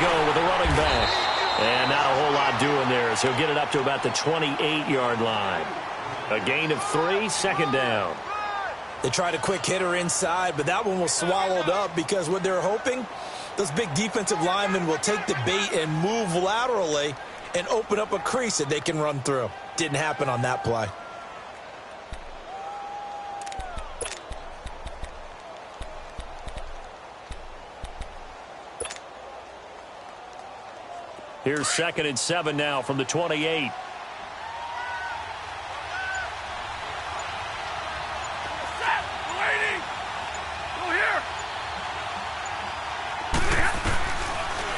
go with the running back. And not a whole lot doing there as he'll get it up to about the 28-yard line. A gain of 3, second down. They tried a quick hitter inside, but that one was swallowed up because what they're hoping, those big defensive linemen will take the bait and move laterally and open up a crease that they can run through. Didn't happen on that play. Here's 2nd and 7 now from the 28.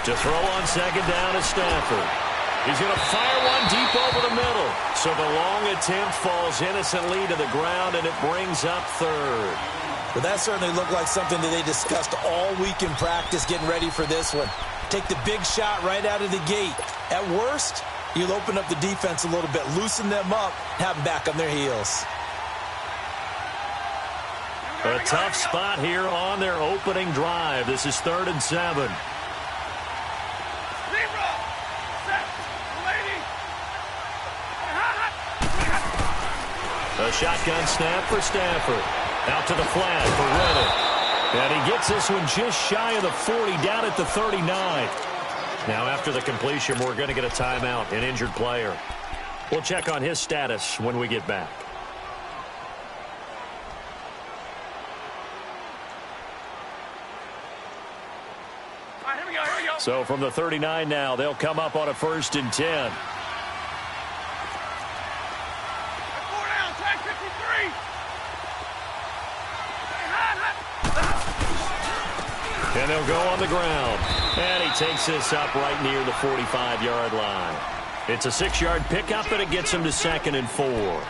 To throw on 2nd down is Stafford. He's going to fire one deep over the middle. So the long attempt falls innocently to the ground, and it brings up 3rd. Well, that certainly looked like something that they discussed all week in practice getting ready for this one. Take the big shot right out of the gate. At worst, you'll open up the defense a little bit, loosen them up, have them back on their heels. A tough spot here on their opening drive. This is 3rd and 7. A shotgun snap for Stafford. Out to the flat for Reddick. And he gets this one just shy of the 40, down at the 39. Now after the completion, we're going to get a timeout, an injured player. We'll check on his status when we get back. All right, here we go. So from the 39 now, they'll come up on a 1st and 10. And they'll go on the ground. And he takes this up right near the 45-yard line. It's a 6-yard pickup, and it gets him to 2nd and 4.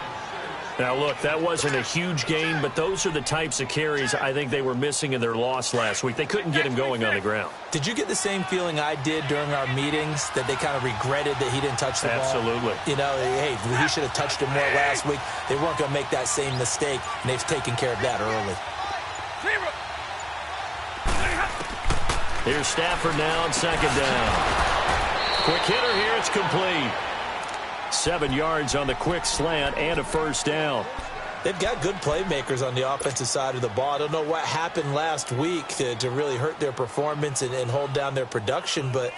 Now, look, that wasn't a huge gain, but those are the types of carries I think they were missing in their loss last week. They couldn't get him going on the ground. Did you get the same feeling I did during our meetings, that they kind of regretted that he didn't touch the ball? Absolutely. You know, hey, he should have touched it more last week. They weren't going to make that same mistake, and they've taken care of that early. Here's Stafford now on 2nd down. Quick hitter here, it's complete. 7 yards on the quick slant and a 1st down. They've got good playmakers on the offensive side of the ball. I don't know what happened last week to really hurt their performance and hold down their production, but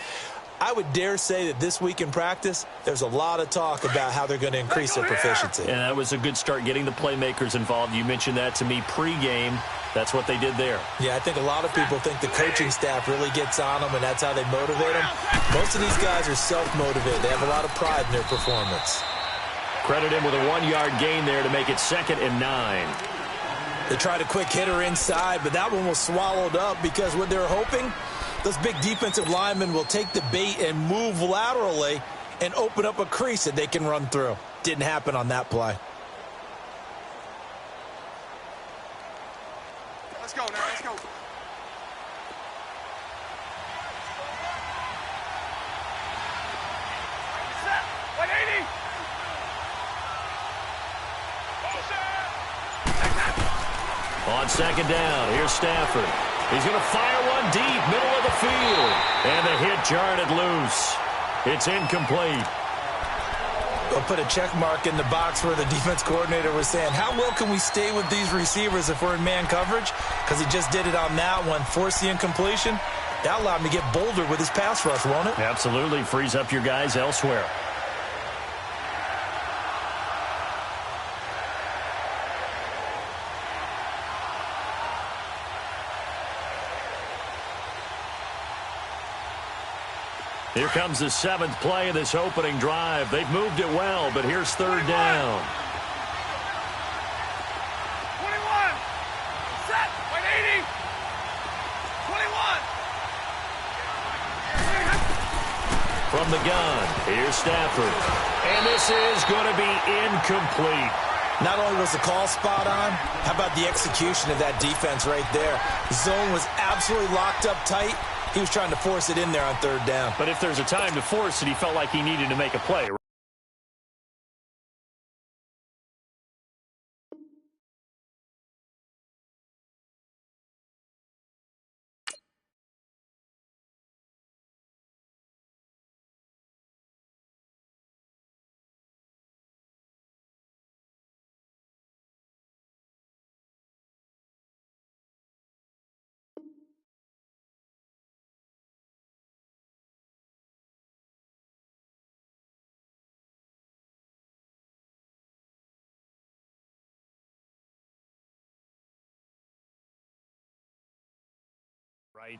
I would dare say that this week in practice, there's a lot of talk about how they're going to increase their proficiency. And that was a good start, getting the playmakers involved. You mentioned that to me pregame. That's what they did there. Yeah, I think a lot of people think the coaching staff really gets on them, and that's how they motivate them. Most of these guys are self-motivated. They have a lot of pride in their performance. Credit him with a 1-yard gain there to make it 2nd and 9. They tried a quick hitter inside, but that one was swallowed up because what they're hoping, those big defensive linemen will take the bait and move laterally and open up a crease that they can run through. Didn't happen on that play. Let's go now, let's go. Set, 180. On 2nd down, here's Stafford. He's going to fire one deep, middle of the field. And the hit jarred it loose. It's incomplete. They'll put a check mark in the box where the defense coordinator was saying, how well can we stay with these receivers if we're in man coverage? Because he just did it on that one, forced the incompletion. That allowed him to get bolder with his pass rush, won't it? Absolutely. Frees up your guys elsewhere. Here comes the 7th play of this opening drive. They've moved it well, but here's 3rd down. 21. Set. 180. 21. From the gun, here's Stafford. And this is going to be incomplete. Not only was the call spot on, how about the execution of that defense right there? Zone was absolutely locked up tight. He was trying to force it in there on 3rd down. But if there's a time to force it, he felt like he needed to make a play.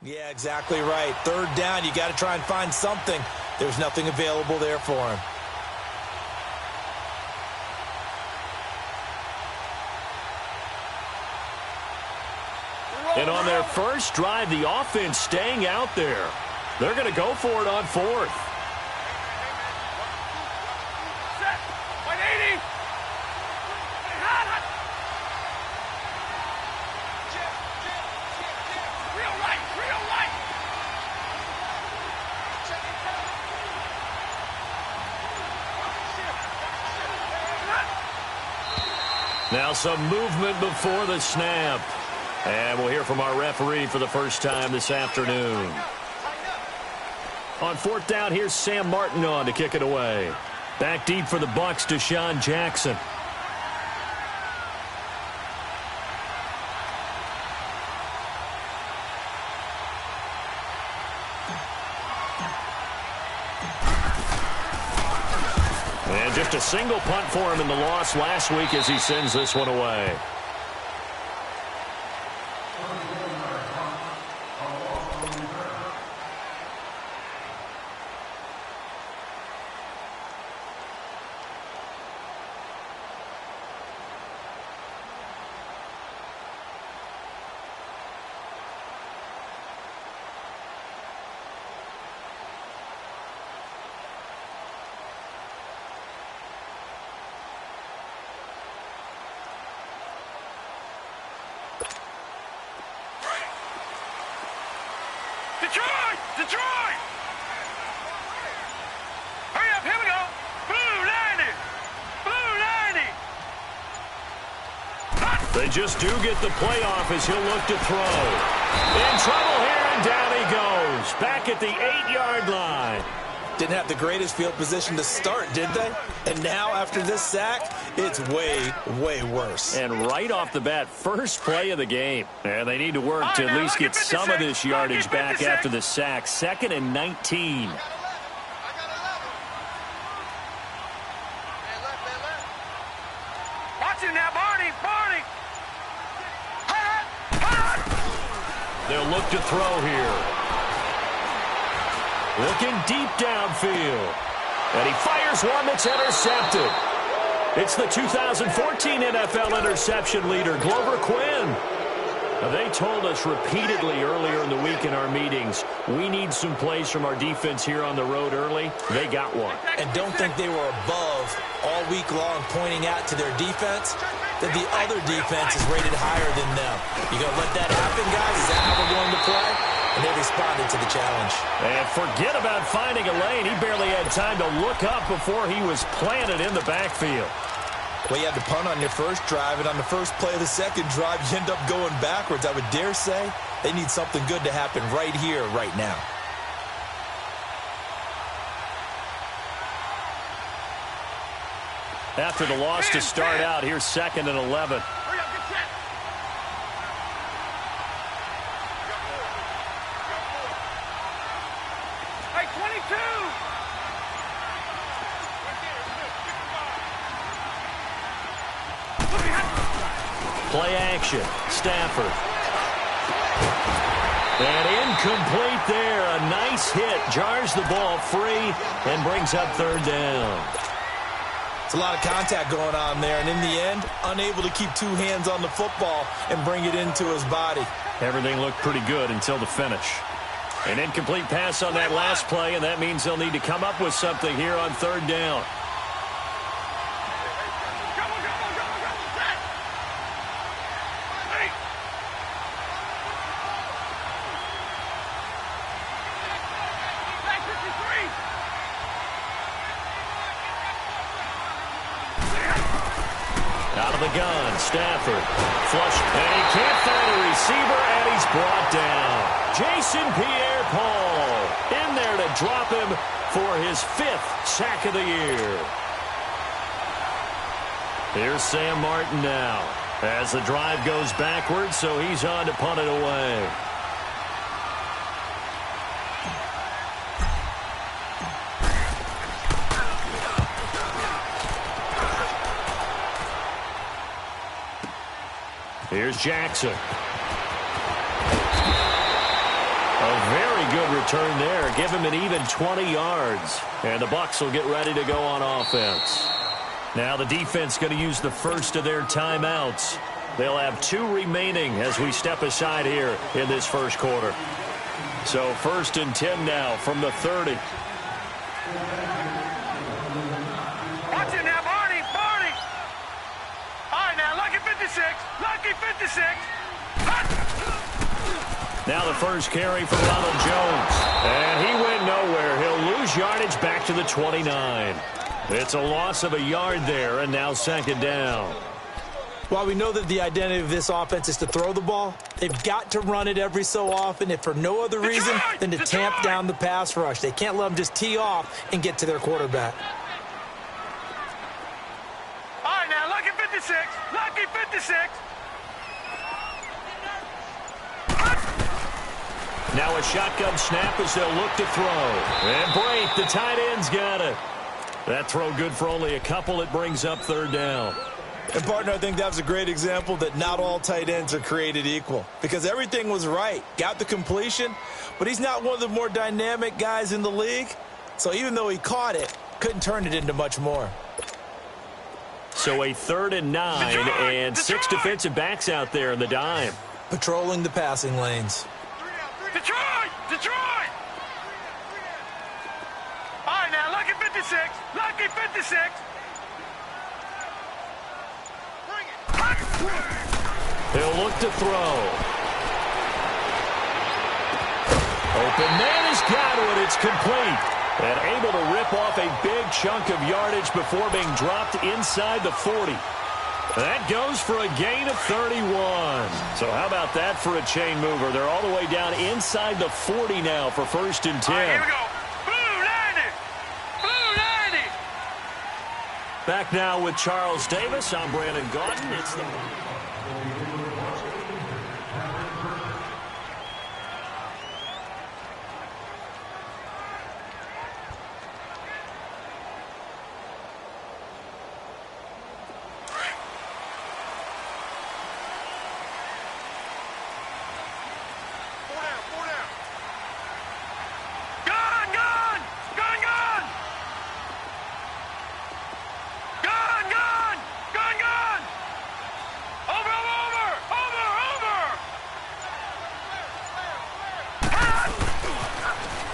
Yeah, exactly right. Third down, you got to try and find something. There's nothing available there for him. And on their first drive, the offense staying out there. They're going to go for it on fourth. Set. Wide 80. Hot. Real right. Now some movement before the snap. And we'll hear from our referee for the first time this afternoon. On fourth down, here's Sam Martin on to kick it away. Back deep for the Bucs, Deshaun Jackson. And just a single punt for him in the loss last week as he sends this one away. Detroit! Hurry up, here we go. Blue 90. They just do get the playoff as he'll look to throw. In trouble here, and down he goes. Back at the 8-yard line. Didn't have the greatest field position to start, did they? And now, after this sack, it's way, way worse. And right off the bat, first play of the game. And they need to work to at least get some of this yardage back after the sack. 2nd and 19. Watch him now, Barney. They'll look to throw here. Looking deep downfield. And he fires one that's intercepted. It's the 2014 NFL interception leader, Glover Quinn. Now, they told us repeatedly earlier in the week in our meetings, we need some plays from our defense here on the road early. They got one. And don't think they were above all week long pointing out to their defense that the other defense is rated higher than them. You going to let that happen, guys? Is that how we're going to play? And they responded to the challenge. And forget about finding a lane. He barely had time to look up before he was planted in the backfield. Well, you had to punt on your first drive, and on the first play of the second drive, you end up going backwards. I would dare say they need something good to happen right here, right now. After the loss to start out, here's 2nd and 11. Hurry up, get set. Hey, 22. Play action. Stafford. And incomplete there. A nice hit. Jars the ball free and brings up 3rd down. It's a lot of contact going on there, and in the end, unable to keep 2 hands on the football and bring it into his body. Everything looked pretty good until the finish. An incomplete pass on that last play, and that means they'll need to come up with something here on 3rd down. Out of the gun, Stafford. Flush, and he can't find a receiver, and he's brought down. Jason Pierre-Paul in there to drop him for his 5th sack of the year. Here's Sam Martin now as the drive goes backwards, so he's on to punt it away. Here's Jackson. good return there. Give him an even 20 yards. And the Bucs will get ready to go on offense. Now the defense going to use the first of their timeouts. They'll have 2 remaining as we step aside here in this first quarter. So 1st and 10 now from the 30. Watch it now, Barney. Barney. All right, now, lucky 56. Lucky 56. Now the first carry for Ronald Jones. And he went nowhere. He'll lose yardage back to the 29. It's a loss of a yard there, and now 2nd down. While we know that the identity of this offense is to throw the ball, they've got to run it every so often, if for no other reason than to tamp down the pass rush. They can't let them just tee off and get to their quarterback. All right, now, lucky 56. Lucky 56. Now a shotgun snap as they'll look to throw. And break, the tight end's got it. That throw good for only a couple. It brings up 3rd down. And, partner, I think that was a great example that not all tight ends are created equal, because everything was right. Got the completion, but he's not one of the more dynamic guys in the league. So even though he caught it, couldn't turn it into much more. So a 3rd and 9 and 6 defensive backs out there in the dime. Patrolling the passing lanes. Detroit! Detroit! All right, now, lucky 56. Lucky 56. He'll look to throw. Open man has got it. It's complete. And able to rip off a big chunk of yardage before being dropped inside the 40. That goes for a gain of 31. So how about that for a chain mover? They're all the way down inside the 40 now for 1st and 10. All right, here we go. Blue 90. Blue 90. Back now with Charles Davis. I'm Brandon Gaudin. It's the...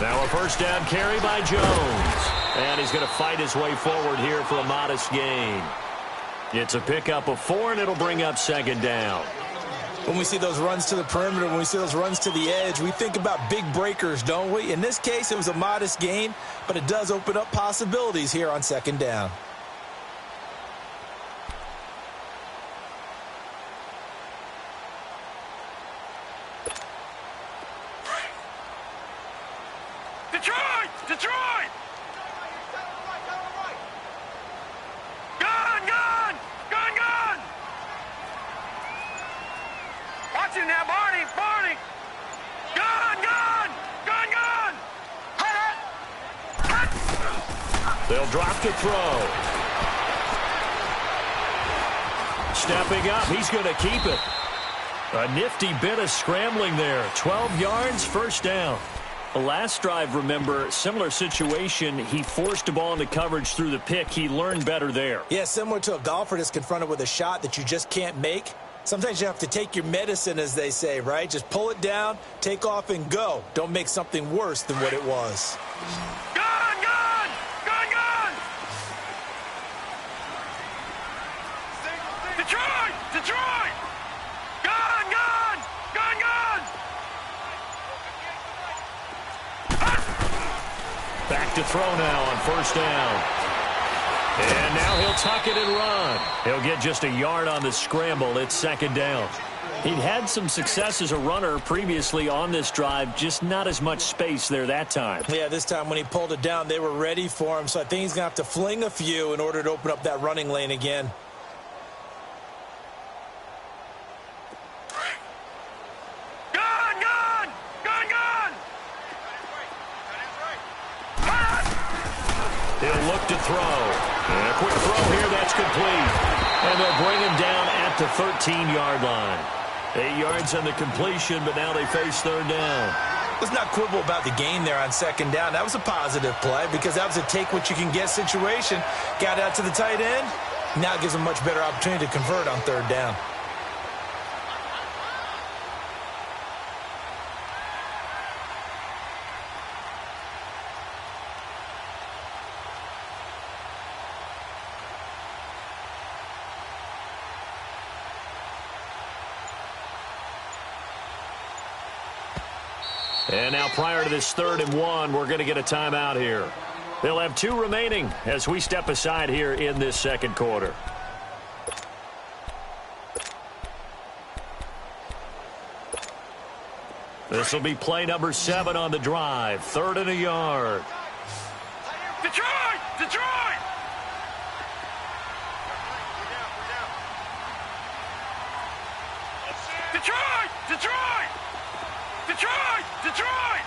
Now a 1st down carry by Jones. And he's going to fight his way forward here for a modest gain. It's a pickup of 4, and it'll bring up 2nd down. When we see those runs to the perimeter, when we see those runs to the edge, we think about big breakers, don't we? In this case, it was a modest gain, but it does open up possibilities here on 2nd down. Detroit! Detroit! Gun! Gun! Gun! Gun! Watch it now, Barney! Barney! Gun! Gun! Gun! Gun! They'll drop to throw. Stepping up, he's going to keep it. A nifty bit of scrambling there. 12 yards, 1st down. The last drive, remember, similar situation. He forced the ball into coverage through the pick. He learned better there. Yeah, similar to a golfer that's confronted with a shot that you just can't make. Sometimes you have to take your medicine, as they say, right? Just pull it down, take off, and go. Don't make something worse than what it was. Gun! Gun! Gun! Gun! Detroit! Detroit! Gun! Gun! Gun! Gun! Back to throw now on 1st down. And now he'll tuck it and run. He'll get just a yard on the scramble. It's 2nd down. He'd had some success as a runner previously on this drive, just not as much space there that time. Yeah, this time when he pulled it down, they were ready for him, so I think he's going to have to fling a few in order to open up that running lane again. Gun! Gun! Gun! Gun! He'll look to throw. And a quick throw here, that's complete. And they'll bring him down at the 13-yard line. 8 yards on the completion, but now they face 3rd down. Let's not quibble about the gain there on second down. That was a positive play because that was a take-what-you-can-get situation. Got out to the tight end. Now it gives them a much better opportunity to convert on third down. And now prior to this 3rd and 1, we're going to get a timeout here. They'll have 2 remaining as we step aside here in this second quarter. This will be play number 7 on the drive. 3rd and a yard. Detroit! Detroit! Detroit! Detroit! Detroit! Detroit!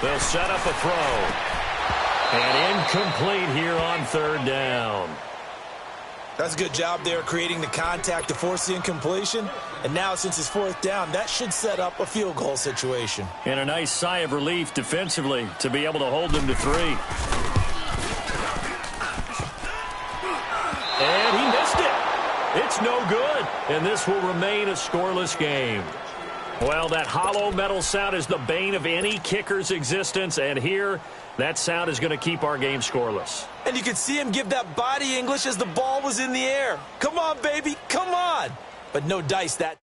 They'll set up a throw. And incomplete here on 3rd down. That's a good job there creating the contact to force the incompletion. And now since it's 4th down, that should set up a field goal situation. And a nice sigh of relief defensively to be able to hold them to 3. And he missed it. It's no good. And this will remain a scoreless game. Well, that hollow metal sound is the bane of any kicker's existence, and here, that sound is going to keep our game scoreless. And you could see him give that body English as the ball was in the air. Come on, baby, come on. But no dice that.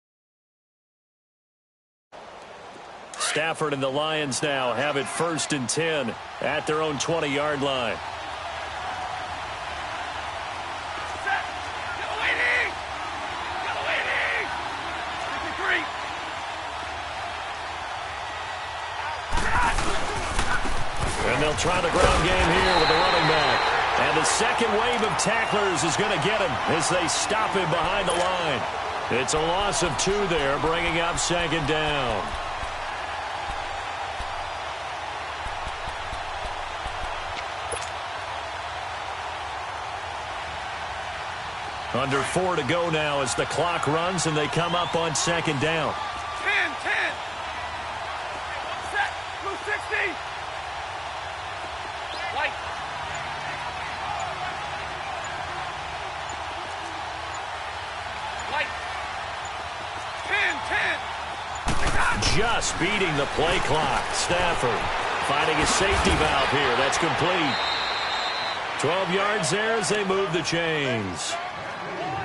Stafford and the Lions now have it 1st and 10 at their own 20-yard line. And they'll try the ground game here with the running back. And the second wave of tacklers is going to get him as they stop him behind the line. It's a loss of 2 there, bringing up 2nd down. Under 4 to go now as the clock runs and they come up on 2nd down. 10, 10. Set, blue 60. White. White. 10, 10. Just beating the play clock. Stafford finding a safety valve here. That's complete. 12 yards there as they move the chains.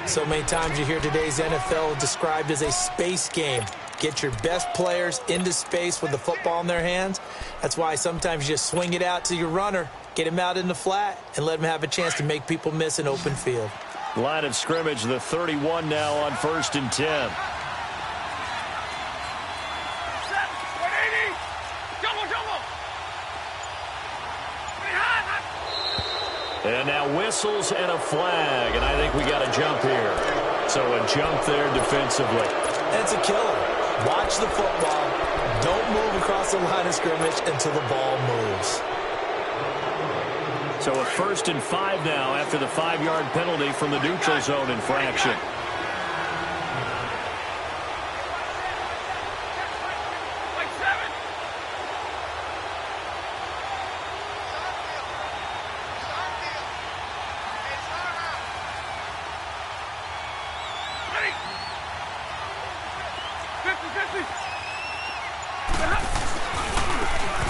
So many times you hear today's NFL described as a space game. Get your best players into space with the football in their hands. That's why sometimes you just swing it out to your runner, get him out in the flat, and let him have a chance to make people miss an open field. Line of scrimmage, the 31 now on 1st and 10. And now whistles and a flag, and I think we got a jump here. So a jump there defensively. It's a killer. Watch the football. Don't move across the line of scrimmage until the ball moves. So a 1st and 5 now after the 5-yard penalty from the neutral zone infraction.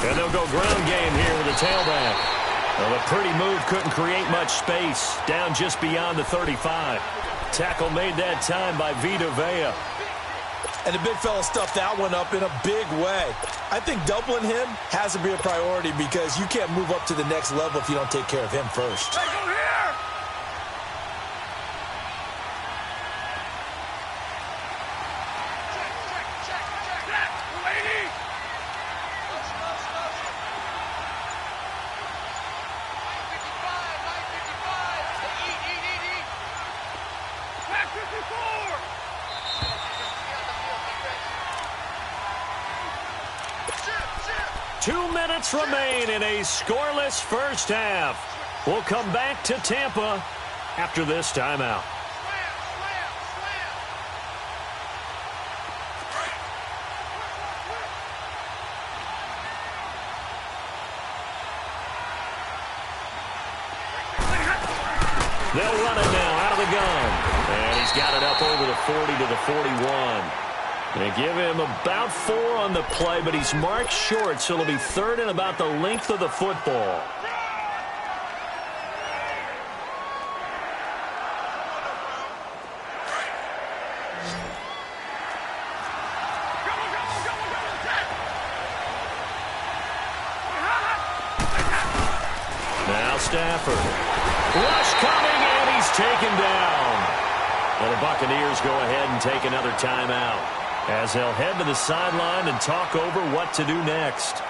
And they'll go ground game here with a tailback. Well, a pretty move couldn't create much space. Down just beyond the 35. Tackle made that time by Vita Vea. And the big fella stuffed that one up in a big way. I think doubling him has to be a priority because you can't move up to the next level if you don't take care of him first. 2 minutes remain in a scoreless first half. We'll come back to Tampa after this timeout. They'll run it now out of the gun. And he's got it up over the 40 to the 41. They give him about 4 on the play, but he's marked short, so it'll be third and about the length of the football. Now Stafford. Rush coming, and he's taken down. Well, the Buccaneers go ahead and take another timeout as they'll head to the sideline and talk over what to do next.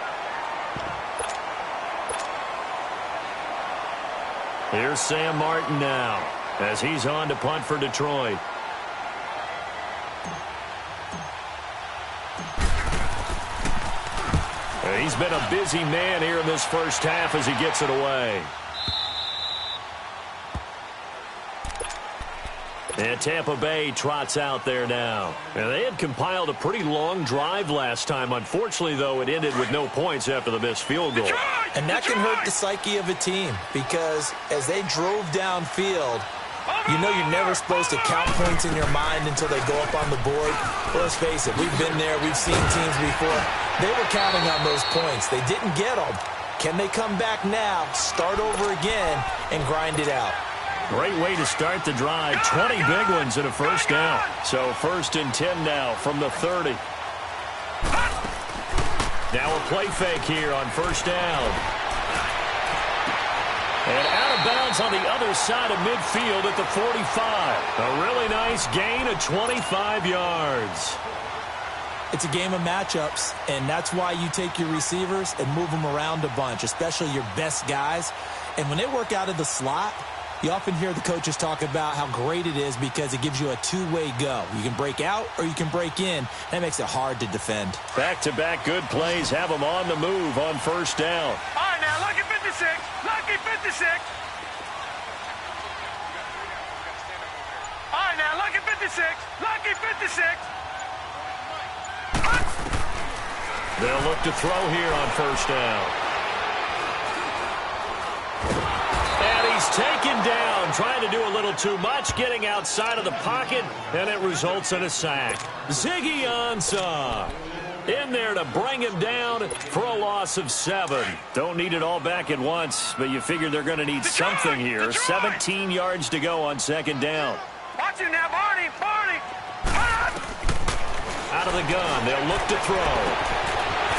Here's Sam Martin now as he's on to punt for Detroit. He's been a busy man here in this first half as he gets it away. And Tampa Bay trots out there now. And they had compiled a pretty long drive last time. Unfortunately, though, it ended with no points after the missed field goal. And that can hurt the psyche of a team because as they drove downfield, you know you're never supposed to count points in your mind until they go up on the board. Well, let's face it, we've been there. We've seen teams before. They were counting on those points. They didn't get them. Can they come back now, start over again, and grind it out? Great way to start the drive. 20 big ones and a first down. So first and 10 now from the 30. Now a play fake here on first down. And out of bounds on the other side of midfield at the 45. A really nice gain of 25 yards. It's a game of matchups, and that's why you take your receivers and move them around a bunch, especially your best guys. And when they work out of the slot, you often hear the coaches talk about how great it is because it gives you a two-way go. You can break out or you can break in. That makes it hard to defend. Back-to-back good plays have them on the move on first down. All right, now, lucky 56. Lucky 56. All right, now, lucky 56. Lucky 56. They'll look to throw here on first down. And he's taken down, trying to do a little too much, getting outside of the pocket, and it results in a sack. Ziggy Ansah in there to bring him down for a loss of 7. Don't need it all back at once, but you figure they're going to need something here. 17 yards to go on second down. Watch it now, Barney. Barney. Out of the gun, they'll look to throw.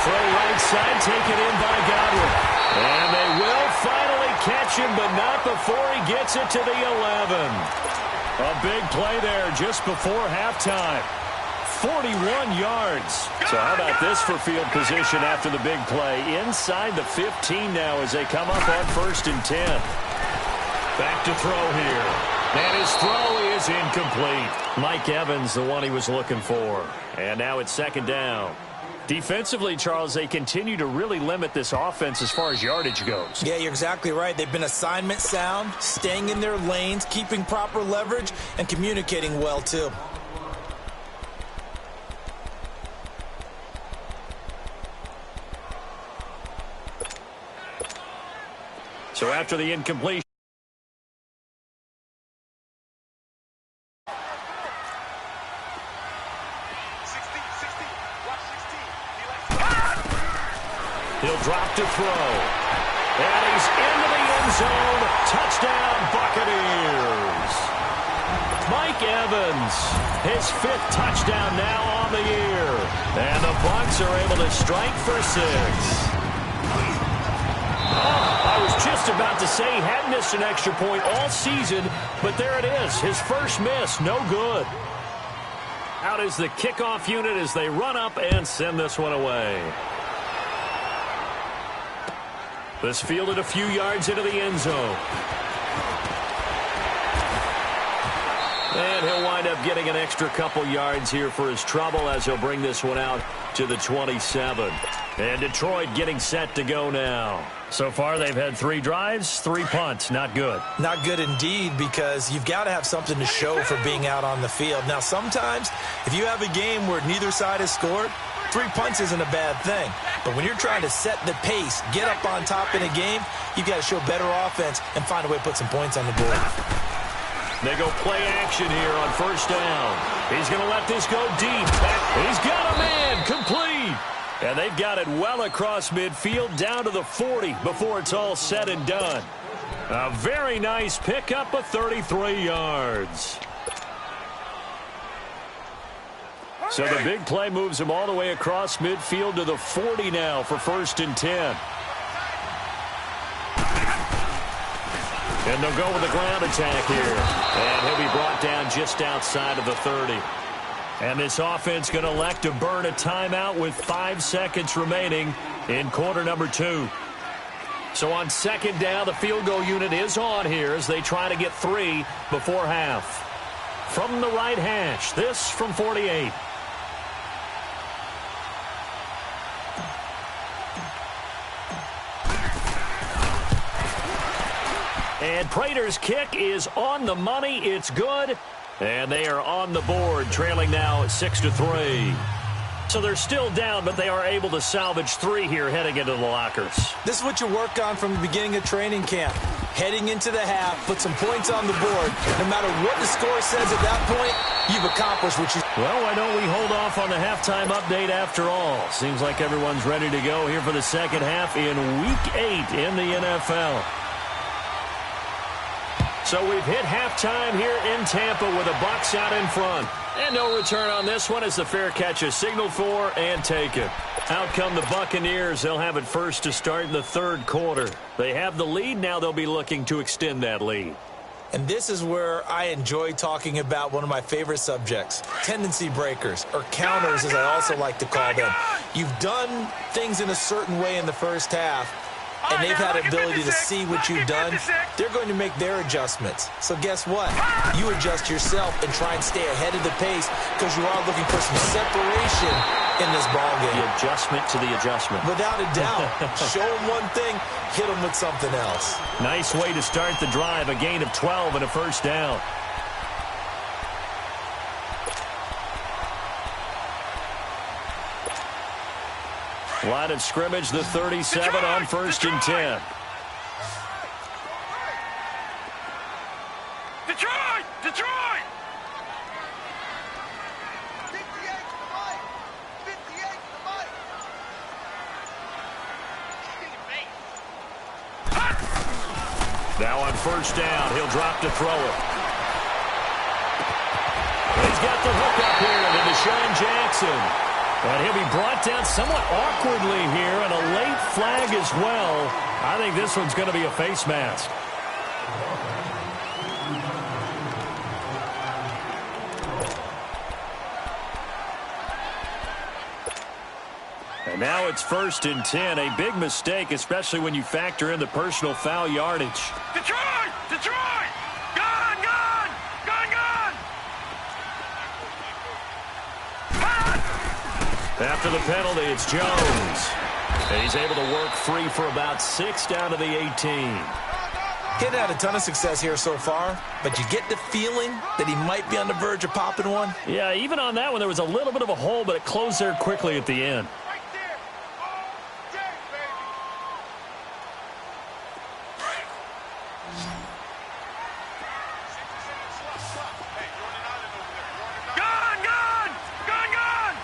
Throw right side, taken in by Godwin. And they will finally catch him, but not before he gets it to the 11. A big play there just before halftime. 41 yards. So how about this for field position after the big play? Inside the 15 now as they come up on first and 10. Back to throw here. And his throw is incomplete. Mike Evans, the one he was looking for. And now it's second down. Defensively, Charles, they continue to really limit this offense as far as yardage goes. Yeah, you're exactly right. They've been assignment sound, staying in their lanes, keeping proper leverage, and communicating well, too. So after the incompletion, he'll drop to throw. And he's into the end zone. Touchdown, Buccaneers. Mike Evans, his 5th touchdown now on the year. And the Bucs are able to strike for 6. I was just about to say he had missed an extra point all season, but there it is. His first miss, no good. Out is the kickoff unit as they run up and send this one away. This fielded a few yards into the end zone. And he'll wind up getting an extra couple yards here for his trouble as he'll bring this one out to the 27. And Detroit getting set to go now. So far, they've had 3 drives, 3 punts. Not good. Not good indeed, because you've got to have something to show for being out on the field. Now, sometimes, if you have a game where neither side has scored, 3 punts isn't a bad thing. But when you're trying to set the pace, get up on top in a game, you've got to show better offense and find a way to put some points on the board. They go play action here on first down. He's going to let this go deep. He's got a man complete. And they've got it well across midfield down to the 40 before it's all said and done. A very nice pickup of 33 yards. So the big play moves him all the way across midfield to the 40 now for 1st and 10. And they'll go with the ground attack here. And he'll be brought down just outside of the 30. And this offense going to elect to burn a timeout with 5 seconds remaining in quarter number 2. So on 2nd down, the field goal unit is on here as they try to get 3 before half. From the right hash, this from 48. And Prater's kick is on the money. It's good. And they are on the board, trailing now 6-3. So they're still down, but they are able to salvage 3 here heading into the lockers. This is what you work on from the beginning of training camp. Heading into the half, put some points on the board. No matter what the score says at that point, you've accomplished what you... Well, why don't we hold off on the halftime update after all? Seems like everyone's ready to go here for the second half in Week 8 in the NFL. So we've hit halftime here in Tampa with the Bucs out in front. And no return on this one as the fair catch is signaled for and taken. Out come the Buccaneers. They'll have it first to start in the 3rd quarter. They have the lead. Now they'll be looking to extend that lead. And this is where I enjoy talking about one of my favorite subjects, tendency breakers, or counters as I also like to call them. You've done things in a certain way in the first half, and they've had an ability to see what you've done. They're going to make their adjustments. So guess what? You adjust yourself and try and stay ahead of the pace because you are looking for some separation in this ballgame. The adjustment to the adjustment. Without a doubt. Show them one thing, hit them with something else. Nice way to start the drive. A gain of 12 and a first down. Line of scrimmage, the 37 Detroit, on 1st and 10. Detroit! Detroit! 58 to the mic. 58 to the mic. Now on 1st down, he'll drop to throw it. He's got the hook up here to Deshaun Jackson. And he'll be brought down somewhat awkwardly here, and a late flag as well. I think this one's going to be a face mask. And now it's 1st and 10. A big mistake, especially when you factor in the personal foul yardage. Detroit! Detroit! Gun! Gun! Gun! Gun! After the penalty, it's Jones. And he's able to work free for about 6 down to the 18. He'd had a ton of success here so far, but you get the feeling that he might be on the verge of popping one. Yeah, even on that one, there was a little bit of a hole, but it closed there quickly at the end. Right there. All day, baby. Gun! Gun! Gun! Gun!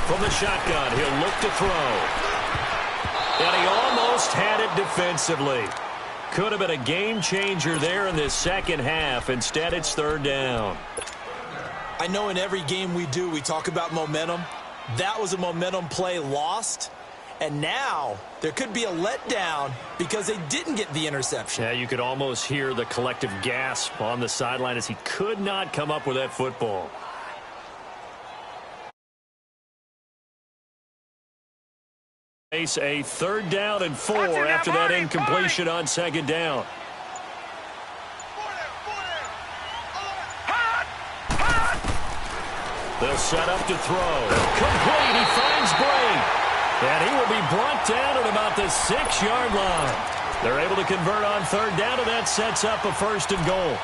From the shotgun, he'll look to throw. And he almost had it defensively. Could have been a game changer there in this second half. Instead, it's 3rd down. I know in every game we do, we talk about momentum. That was a momentum play lost. And now there could be a letdown because they didn't get the interception. Yeah, you could almost hear the collective gasp on the sideline as he could not come up with that football. Face a 3rd down and 4 after that incompletion on 2nd down. They'll set up to throw. Complete. He finds Bray. And he will be brought down at about the 6-yard line. They're able to convert on third down, and that sets up a 1st and goal.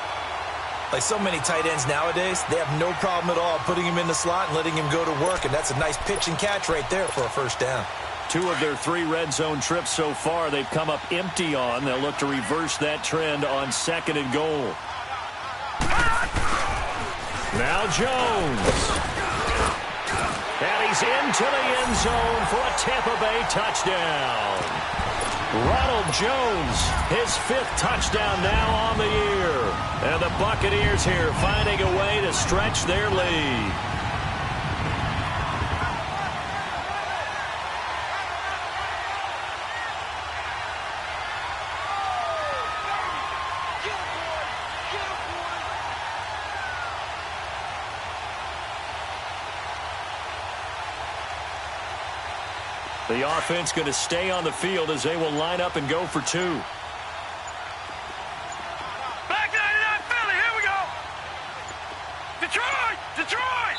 Like so many tight ends nowadays, they have no problem at all putting him in the slot and letting him go to work, and that's a nice pitch and catch right there for a 1st down. 2 of their 3 red zone trips so far, they've come up empty on. They'll look to reverse that trend on 2nd and goal. Now Jones. And he's into the end zone for a Tampa Bay touchdown. Ronald Jones, his 5th touchdown now on the year. And the Buccaneers here finding a way to stretch their lead. The offense going to stay on the field as they will line up and go for 2. Back 99 Philly, here we go. Detroit, Detroit.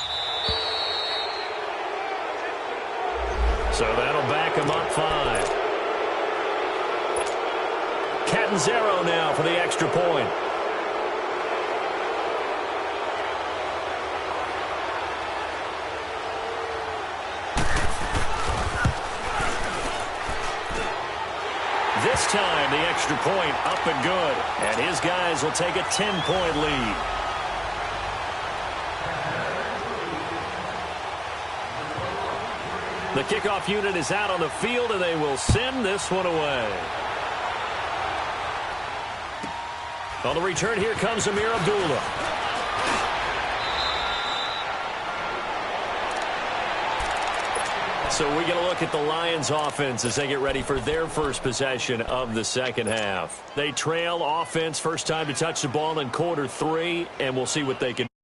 So that'll back him up 5. Catanzaro now for the extra point. This time, the extra point up and good. And his guys will take a 10-point lead. The kickoff unit is out on the field, and they will send this one away. On the return, here comes Amir Abdullah. So we get a look at the Lions offense as they get ready for their first possession of the second half. They trail offense first time to touch the ball in quarter 3, and we'll see what they can do.